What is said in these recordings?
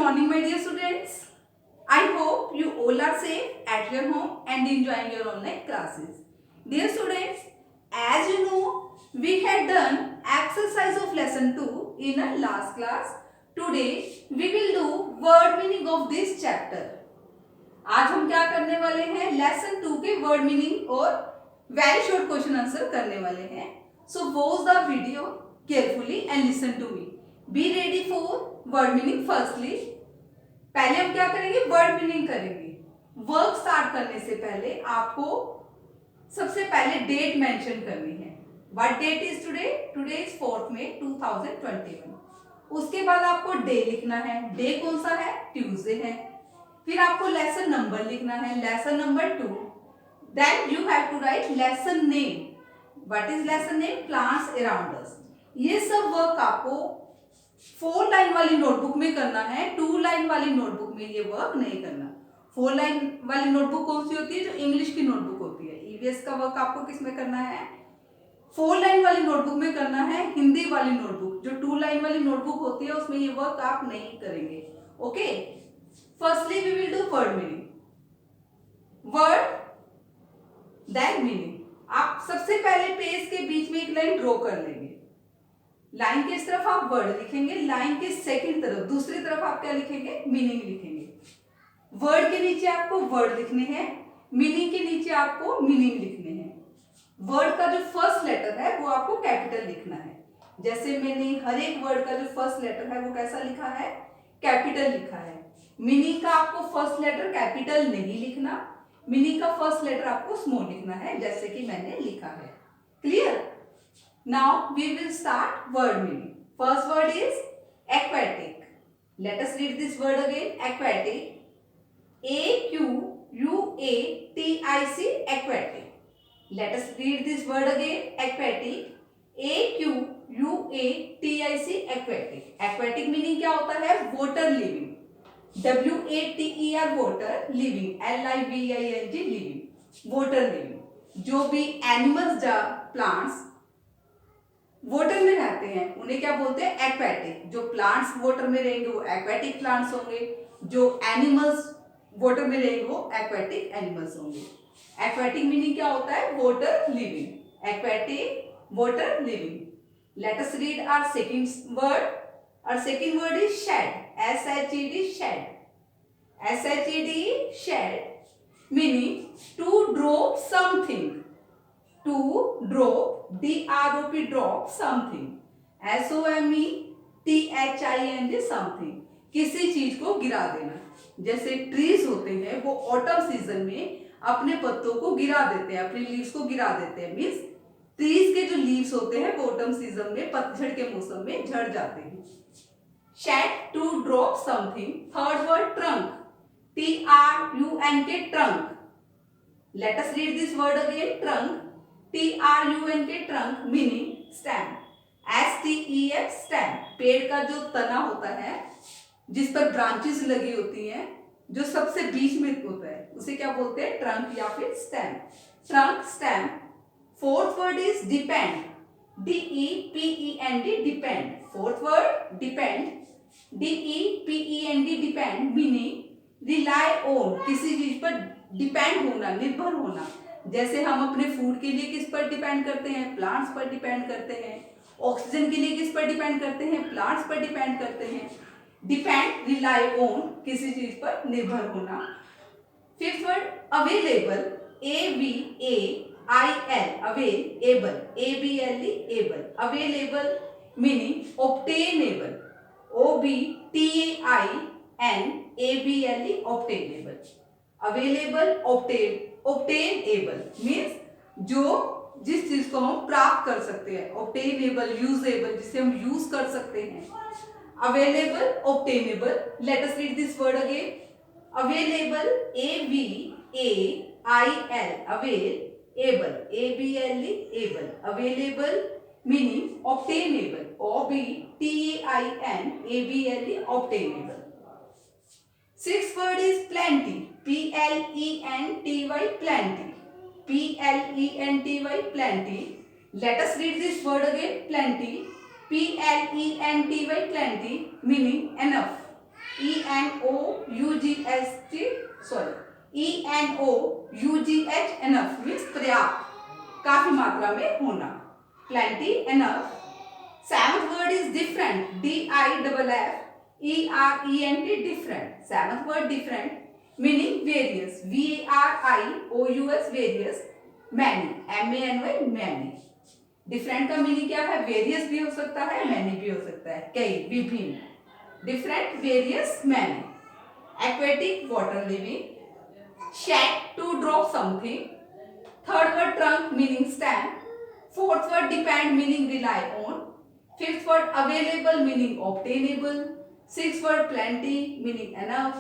morning, my dear students. I hope you all are safe at your home and enjoying your online classes. Dear students, as you know, we had done exercise of lesson 2 in our last class. Today, we will do word meaning of this chapter. आज हम क्या करने वाले हैं? Lesson 2 के word meaning और very short question answer करने वाले हैं. So watch the video carefully and listen to me. Be ready for word meaning. Firstly पहले हम क्या करेंगे? वर्ड मीनिंग करेंगे. वर्क स्टार्ट करने से पहले आपको सबसे पहले डेट मेंशन करनी है. What date is today? Today is 4 May 2021. उसके बाद आपको डे लिखना है. डे कौन सा है? ट्यूसडे है. फिर आपको लेसन नंबर लिखना है. Lesson number 2. Then you have to write lesson name. What is lesson name? Plants around us. ये सब वर्क आपको 4 लाइन वाली नोटबुक में करना है. 2 लाइन वाली नोटबुक में ये वर्क नहीं करना. 4 लाइन वाली नोटबुक कौन सी होती है? जो इंग्लिश की नोटबुक होती है. ईवीएस का वर्क आपको किस में करना है? 4 लाइन वाली नोटबुक में करना है. हिंदी वाली नोटबुक, जो 2 लाइन वाली नोटबुक होती है, उसमें ये वर्क आप नहीं करेंगे. Okay. Firstly we will do word meaning. Word that meaning. आप सबसे पहले पेज के बीच में एक लाइन ड्रॉ कर लेंगे. लाइन के इस तरफ आप वर्ड लिखेंगे. लाइन के सेकंड तरफ, दूसरी तरफ आप क्या लिखेंगे? मीनिंग लिखेंगे. वर्ड के नीचे आपको वर्ड लिखने हैं. मीनिंग के नीचे आपको मीनिंग लिखने हैं. वर्ड का जो फर्स्ट लेटर है वो आपको कैपिटल लिखना है. जैसे मैंने हर एक वर्ड का जो फर्स्ट लेटर है वो कैसा लिखा है? कैपिटल लिखा है. मीनिंग का आपको फर्स्ट लेटर कैपिटल नहीं लिखना. मीनिंग का फर्स्ट लेटर आपको स्मॉल लिखना है, जैसे कि मैंने लिखा है. Clear? Now we will start word meaning. First word is aquatic. Let us read this word again. Aquatic. A-Q-U-A-T-I-C. Aquatic. Let us read this word again. Aquatic. A-Q-U-A-T-I-C. Aquatic. Aquatic meaning क्या होता है? Water living. W-A-T-E-R water living. L-I-V-I-N-G living. Water living. जो भी animals या plants water में रहते हैं उन्हें क्या बोलते हैं? एक्वेटिक. जो प्लांट्स वाटर में रहेंगे वो एक्वेटिक प्लांट्स होंगे. जो एनिमल्स वाटर में रहेंगे वो एक्वेटिक एनिमल्स होंगे. एक्वेटिक मीनिंग क्या होता है? Water living. Aquatic, water living. Let us read our second word. Our second word is shed. S-H-E-D, shed. S-H-E-D, shed. Meaning to drop something. To drop, D-R-O-P, drop something. S-O-M-E-T-H-I-N-G, something. किसी चीज को गिरा देना. जैसे trees होते हैं वो autumn season में अपने पत्तों को गिरा देते हैं, अपने लीव्स को गिरा देते हैं. मीन्स ट्रीज के जो लीव्स होते हैं वो ऑटम सीजन में, पतझड़ के मौसम में झड़ जाते हैं. Shed, to drop something. Third word, trunk. T-R-U-N-K, trunk. Let us read this word again. Trunk. T-R-U-N-K, trunk. Meaning stem. S-T-E-M, stem. पेड़ का जो तना होता है जिस पर ब्रांचेस लगी होती हैं, जो सबसे बीच में होता है, उसे क्या बोलते हैं? ट्रंक या फिर stem. Trunk, stem. Fourth word is depend. D-E-P-E-N-D, depend. Fourth word, depend. D-E-P-E-N-D, depend. Meaning rely on. किसी चीज पर डिपेंड होना, निर्भर होना. जैसे हम अपने फूड के लिए किस पर डिपेंड करते हैं? प्लांट्स पर डिपेंड करते हैं. ऑक्सीजन के लिए किस पर डिपेंड करते हैं? प्लांट्स पर डिपेंड करते हैं. डिपेंड, रिलाई ऑन, किसी चीज पर निर्भर होना. Fifth word, available. A-V-A-I-L, available. A-B-L-E, able. Available meaning obtainable. O-B-T-A-I-N-A-B-L-E, obtainable. Available, obtainable means जो जिस चीज को हम प्राप्त कर सकते हैं. obtainable, usable, जिसे हम यूज कर सकते हैं. available, obtainable. Let us read this word again. Available, A-V-A-I-L, avail, able, A-B-L-E, able. Available meaning obtainable. O-B-T-A-I-N-A-B-L-E, obtainable. Sixth word is plenty. P-L-E-N-T-Y, plenty. P-L-E-N-T-Y, plenty. Let us read this word again. Plenty. P-L-E-N-T-Y, plenty, meaning enough. ENOUGH enough means पर्याप्त, काफी मात्रा में होना, plenty, enough. Seventh word is different, DIFFERENT, different. Seventh word different meaning various, VARIOUS, various, many, MANY, many. Different का meaning क्या है? Various भी हो सकता है, मैनी भी हो सकता है, कई, विभिन्न. Different, various, many. Aquatic, water living. Shake, to drop something. Third word trunk meaning stem. Fourth word depend meaning rely on. Fifth word available meaning obtainable. Sixth word plenty meaning enough.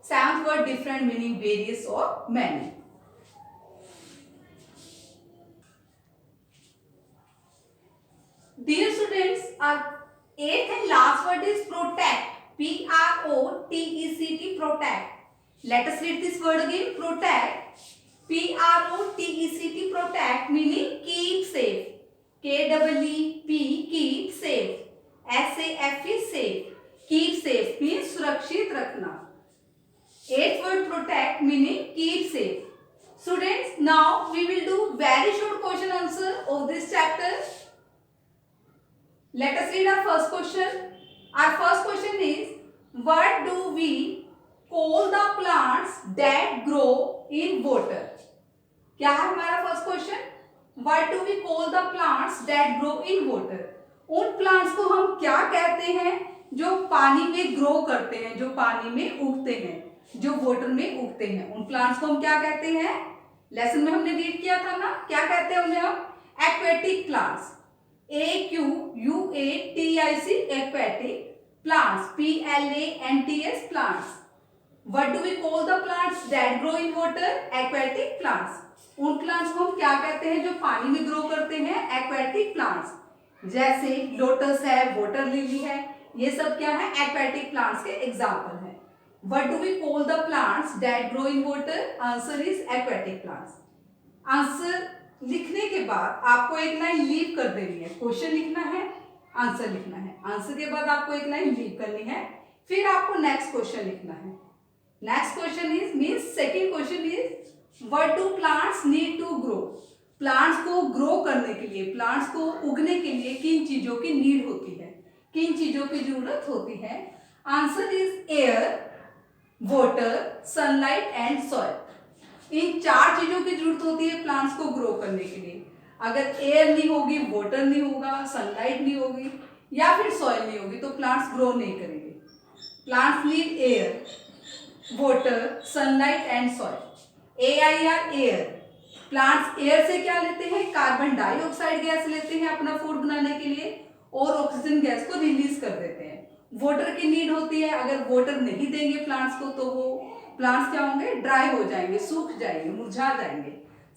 Seventh word different meaning various और many. Dear students, our eighth and last word is protect. PROTECT, protect. Let us read this word again. Protect. PROTECT, protect meaning keep safe. KEEP, keep safe. SAFE, safe. Keep safe means सुरक्षित रखना. Eighth word protect meaning keep safe. Students, now we will do very short question answer of this chapter. Let us read our first question. Our first question is, what do we call the plants that grow in water? क्या है हमारा first question? What do we call the plants that grow in water? उन plants को हम क्या कहते हैं जो पानी में ग्रो करते हैं, जो पानी में उगते हैं, जो वाटर में उगते हैं? उन प्लांट्स को हम क्या कहते हैं? लेसन में हमने रीड किया था ना, क्या कहते हैं उन्हें हम? Aquatic plants. AQUATIC, aquatic plants. PLANTS, plants. What do we call the plants that grow in water? Aquatic plants. उन प्लांट्स को हम क्या कहते हैं जो पानी में ग्रो करते हैं? Aquatic plants. जैसे लोटस है, वाटर लिली है, ये सब क्या है? एक्वेटिक प्लांट्स के एग्जाम्पल है. What do we call the plants that grow in water? Answer is aquatic plants. Answer लिखने के बाद आपको एक लाइन लीव कर देनी है. क्वेश्चन लिखना है, आंसर लिखना है. आंसर के बाद आपको एक लाइन लीव करनी है, फिर आपको नेक्स्ट क्वेश्चन लिखना है. Next question is means second question is, what do plants need to grow? Plants को ग्रो करने के लिए, प्लांट्स को उगने के लिए किन चीजों की नीड होती है, किन चीजों की जरूरत होती है? Answer is air, water, sunlight and soil. इन चार चीजों की जरूरत होती है प्लांट्स को ग्रो करने के लिए. अगर एयर नहीं होगी, वाटर नहीं होगा, सनलाइट नहीं होगी या फिर सॉइल नहीं होगी तो प्लांट्स ग्रो नहीं करेंगे. Plants need air, water, sunlight and soil. AIR, air. Plants air से क्या लेते हैं? कार्बन डाइऑक्साइड गैस लेते हैं अपना फूड बनाने के लिए और ऑक्सीजन गैस को रिलीज कर देते हैं. वाटर की नीड होती है. अगर वाटर नहीं देंगे प्लांट्स को तो वो प्लांट्स क्या होंगे? ड्राई हो जाएंगे, सूख जाएंगे, मुरझा जाएंगे.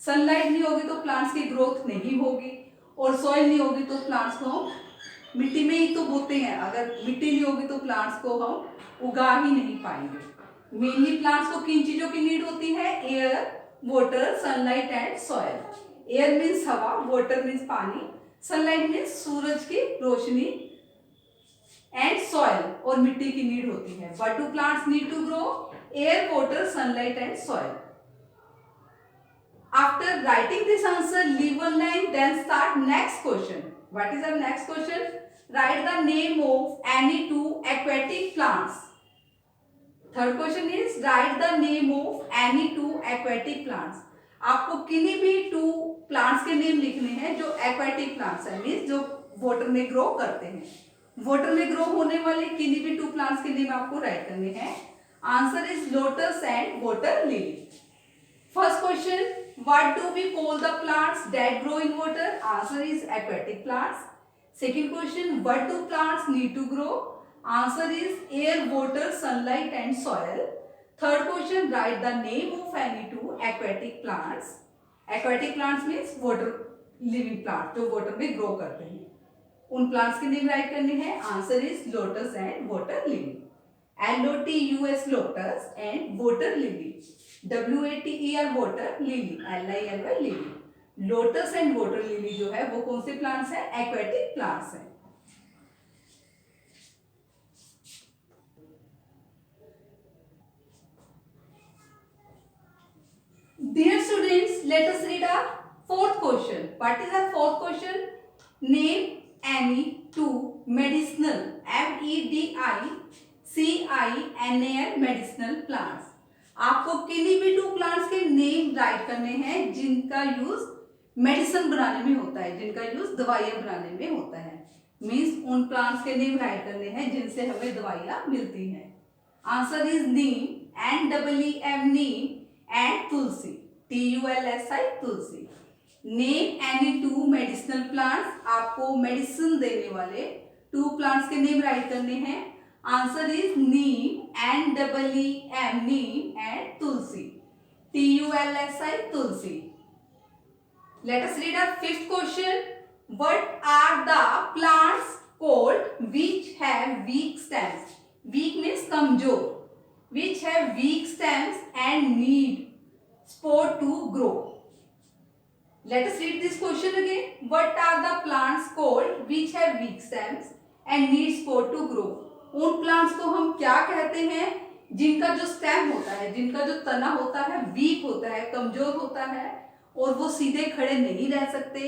सनलाइट नहीं होगी तो प्लांट्स की ग्रोथ नहीं होगी और सॉइल नहीं होगी तो प्लांट्स को हम मिट्टी में ही तो बोते हैं. अगर मिट्टी नहीं होगी तो प्लांट्स को हम उगा ही नहीं पाएंगे. मेनली प्लांट्स को किन चीजों की नीड होती है? Air, water, sunlight and soil. Air means हवा, वाटर मीन्स पानी, सनलाइट मीन्स सूरज की रोशनी एंड सॉइल और मिट्टी की नीड होती है. What do plants need to grow? Air, water, sunlight and soil. After writing this answer, leave one line, then start next question. What is our next question? Write the name of any two aquatic plants. Third question is, write the name of any two aquatic plants. आपको किन्हीं भी to plants के name लिखने हैं जो aquatic plants है, means जो water में ग्रो करते हैं. वाटर में ग्रो होने वाले किन्हीं भी टू प्लांट्स के नेम आपको राइट करने हैं. Answer is lotus and water lily. First question, what do we call the plants that grow in water? Answer is aquatic plants. Second question, what do plants need to grow? Answer is air, water, sunlight and soil. Third question, write the name of any two aquatic plants. Aquatic plants means water living plants जो water में grow करते हैं. उन plants के name write करने हैं. Answer is lotus and water lily. LOTUS, lotus and water lily. WATER, water, lily, LILY, lily. Lotus and water lily जो है वो कौन से प्लांट्स हैं? एक्वेटिक प्लांट्स हैं. Let us read our fourth question. What is our fourth question? Name any two medicinal medicinal medicinal plants. आपको किन्हीं भी टू प्लांट्स के नेम राइट करने हैं जिनका यूज मेडिसिन बनाने में होता है, जिनका यूज दवाइयां बनाने में होता है. मीन्स उन प्लांट्स के नेम राइट करने हैं जिनसे हमें दवाइयां मिलती हैं. Answer is Neem, NEEM Neem and Tulsi, TULSI Tulsi. Name any two medicinal plants. आपको मेडिसिन देने वाले टू प्लांट्स के नेम राइट करने हैं. Answer is Neem, NEEM Neem and Tulsi, TULSI Tulsi. Let us read our fifth question. What are the plants called which have weak stems? Weak means kamjor. Which have weak stems and need spore to grow. Let us read this question again. What are the plants called which have weak stems and need spore to grow? उन plants को हम क्या कहते हैं जिनका जो stem होता है, जिनका जो तना होता है वीक होता है, कमजोर होता है और वो सीधे खड़े नहीं रह सकते.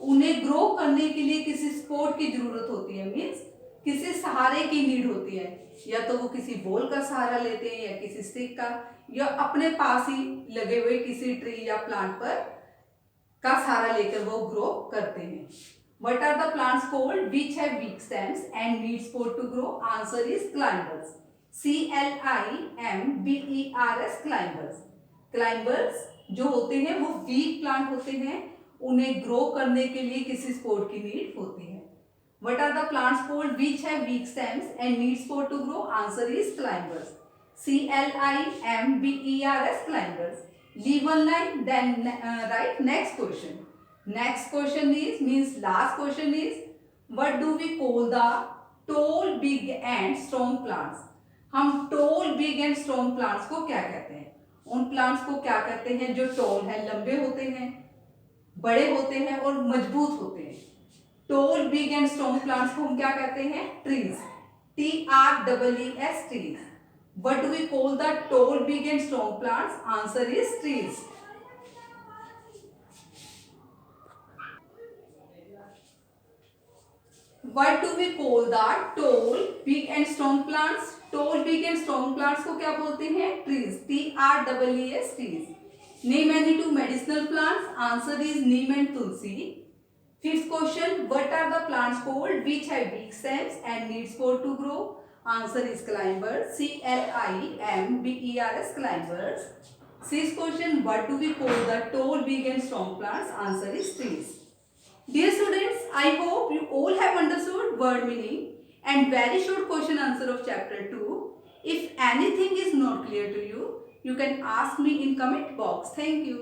उन्हें ग्रो करने के लिए किसी सपोर्ट की जरूरत होती है. मीन्स किसी सहारे की नीड होती है. या तो वो किसी बोल का सहारा लेते हैं या किसी स्टिक का, या अपने पास ही लगे हुए किसी ट्री या प्लांट पर का सहारा लेकर वो ग्रो करते हैं. What are the plants called which have weak stems and need support to grow? Answer is climbers. CLIMBERS climbers. Climbers जो होते हैं वो वीक प्लांट होते हैं, उन्हें ग्रो करने के लिए किसी सपोर्ट की नीड होती है. What are the plants called which have weak stems and need support to grow? Answer is climbers. CLIMBERS climbers. Leave one line, then write next question. Next question is means last question is what do we call the tall, big and strong plants? हम tall, big and strong plants को क्या कहते हैं? उन plants को क्या कहते हैं जो टॉल है, लंबे होते हैं, बड़े होते हैं और मजबूत होते हैं. Tall, big and strong plants को हम क्या कहते हैं? Trees, TREES trees. What do we call the tall, big and strong plants? Answer is trees. What do we call the tall, big and strong plants? Tall, big and strong plants को क्या बोलते हैं? Trees, TREES trees. Name any two medicinal plants. Answer is neem and tulsi. Fifth question. What are the plants called which have weak stems and need support to grow? Answer is climbers, CLIMBERS climbers. Sixth question. What do we call the tall, big and strong plants? Answer is trees. Dear students, I hope you all have understood word meaning and very short question answer of chapter 2. If anything is not clear to you, you can ask me in comment box. Thank you.